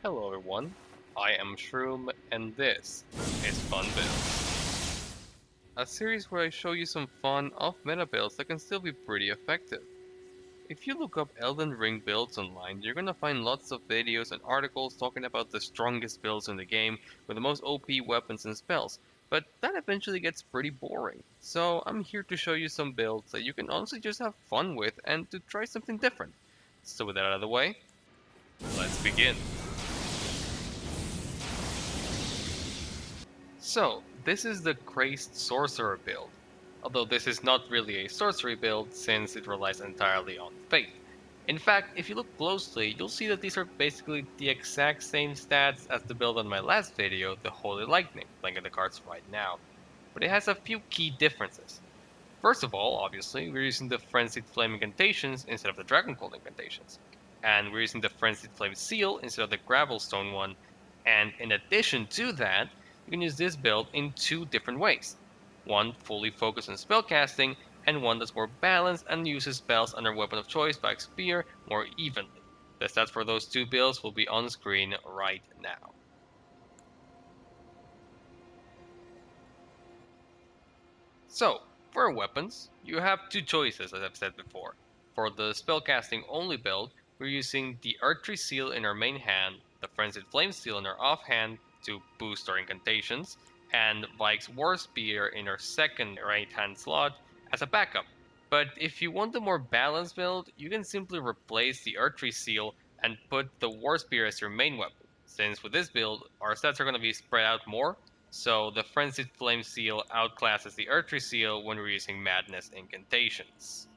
Hello everyone, I am Shroom and this is Fun Builds, a series where I show you some fun off-meta builds that can still be pretty effective. If you look up Elden Ring builds online, you're gonna find lots of videos and articles talking about the strongest builds in the game with the most OP weapons and spells, but that eventually gets pretty boring. So I'm here to show you some builds that you can honestly just have fun with and to try something different. So with that out of the way, let's begin. So, this is the Crazed Sorcerer build, although this is not really a sorcery build since it relies entirely on faith. In fact, if you look closely, you'll see that these are basically the exact same stats as the build on my last video, the Holy Lightning, playing at the cards right now, but it has a few key differences. First of all, obviously, we're using the Frenzied Flame incantations instead of the Dragon Cold incantations. And we're using the Frenzied Flame Seal instead of the Gravelstone one. And in addition to that, you can use this build in two different ways. One fully focused on spellcasting, and one that's more balanced and uses spells under weapon of choice like Spear more evenly. The stats for those two builds will be on screen right now. So, for weapons, you have two choices, as I've said before. For the spellcasting only build, we're using the Archery Seal in our main hand, the Frenzied Flame Seal in our offhand to boost our incantations, and Vike's War Spear in our second right hand slot as a backup. But if you want a more balanced build, you can simply replace the Archery Seal and put the War Spear as your main weapon, since with this build, our stats are going to be spread out more, so the Frenzied Flame Seal outclasses the Archery Seal when we're using Madness incantations.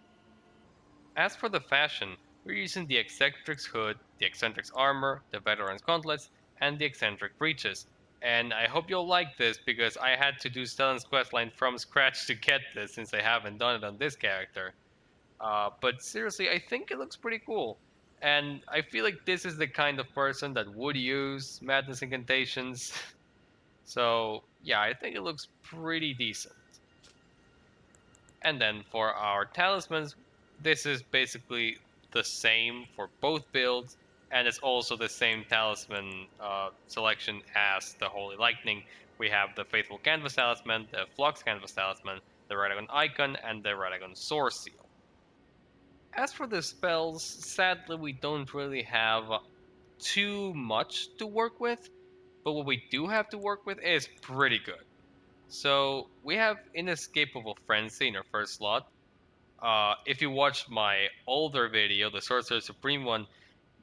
As for the fashion, we're using the Eccentric's Hood, the Eccentric's Armor, the Veteran's Gauntlets, and the Eccentric Breeches. And I hope you'll like this because I had to do Stellan's questline from scratch to get this since I haven't done it on this character. But seriously, I think it looks pretty cool. And I feel like this is the kind of person that would use Madness incantations. So yeah, I think it looks pretty decent. And then for our talismans, this is basically the same for both builds, and it's also the same talisman selection as the Holy Lightning. We have the Faithful Canvas Talisman, the Flux Canvas Talisman, the Radagon Icon, and the Radagon Source Seal. As for the spells, sadly we don't really have too much to work with, but what we do have to work with is pretty good. So we have Inescapable Frenzy in our first slot. If you watched my older video, the Sorcerer Supreme one,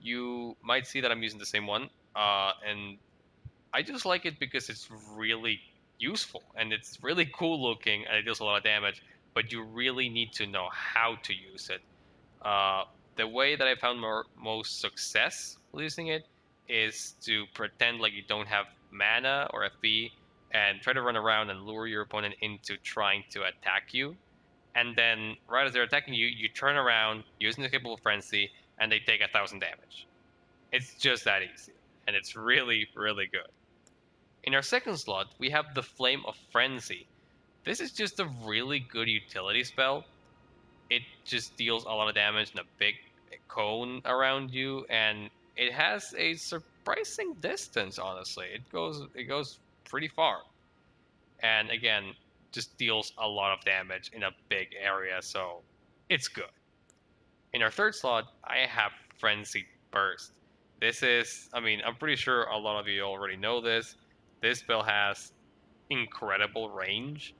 you might see that I'm using the same one. And I just like it because it's really useful and it's really cool looking and it deals a lot of damage, but you really need to know how to use it. Uh, the way that I found most success using it is to pretend like you don't have mana or FP and try to run around and lure your opponent into trying to attack you. And then, right as they're attacking you, you turn around using the capable frenzy, and they take 1,000 damage. It's just that easy, and it's really, really good. In our second slot, we have the Flame of Frenzy. This is just a really good utility spell. It just deals a lot of damage in a big cone around you, and it has a surprising distance. Honestly, it goes pretty far, and again, just deals a lot of damage in a big area, so it's good. In our third slot, I have Frenzied Burst. This is, I mean, I'm pretty sure a lot of you already know this. This spell has incredible range.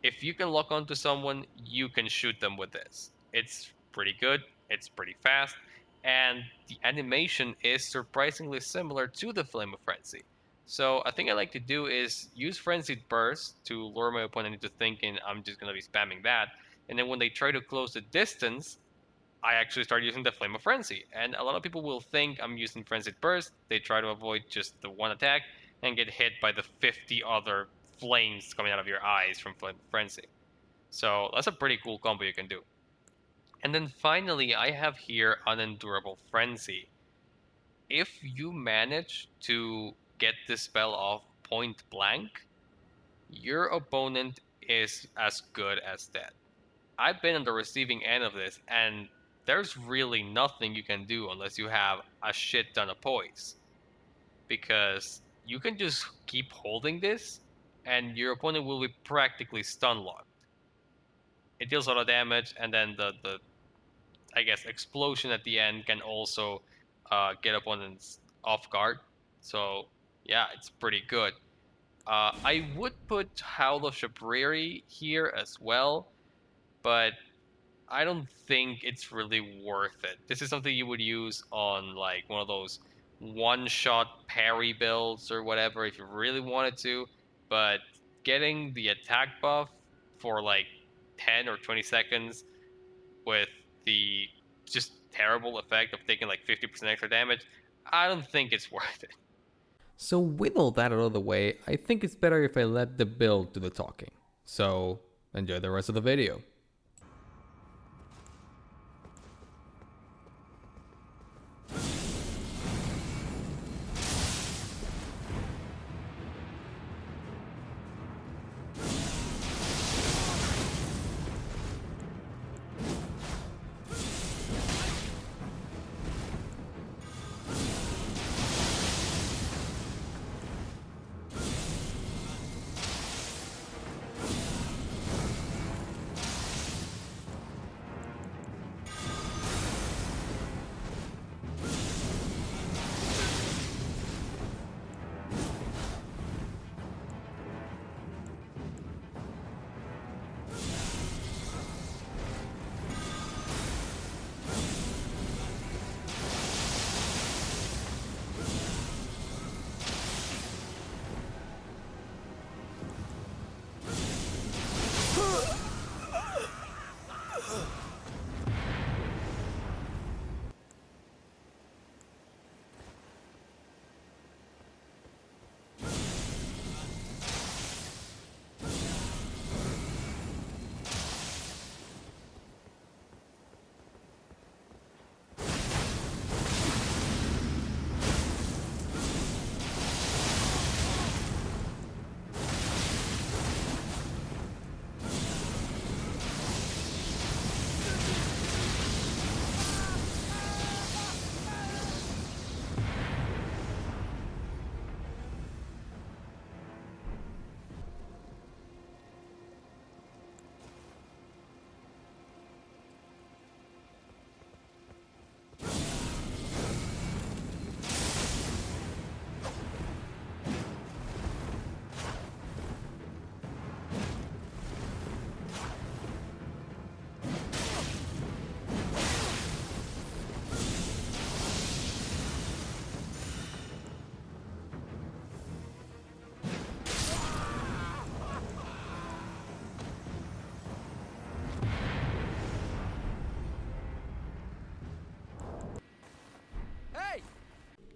If you can lock onto someone, you can shoot them with this. It's pretty good, it's pretty fast, and the animation is surprisingly similar to the Flame of Frenzy. So a thing I like to do is use Frenzied Burst to lure my opponent into thinking I'm just going to be spamming that, and then when they try to close the distance, I actually start using the Flame of Frenzy. And a lot of people will think I'm using Frenzied Burst, they try to avoid just the one attack, and get hit by the 50 other flames coming out of your eyes from Flame Frenzy. So that's a pretty cool combo you can do. And then finally, I have here Unendurable Frenzy. If you manage to get this spell off point blank, your opponent is as good as dead. I've been on the receiving end of this, and there's really nothing you can do unless you have a shit ton of poise. because you can just keep holding this and your opponent will be practically stun locked. It deals a lot of damage, and then the I guess explosion at the end can also get opponents off guard. So yeah, it's pretty good. I would put Howl of Shabriri here as well, but I don't think it's really worth it. This is something you would use on like one of those one-shot parry builds or whatever if you really wanted to, but getting the attack buff for like 10 or 20 seconds with the just terrible effect of taking like 50% extra damage, I don't think it's worth it. So with all that out of the way, I think it's better if I let the build do the talking. So enjoy the rest of the video.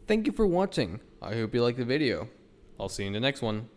Thank you for watching. I hope you liked the video. I'll see you in the next one.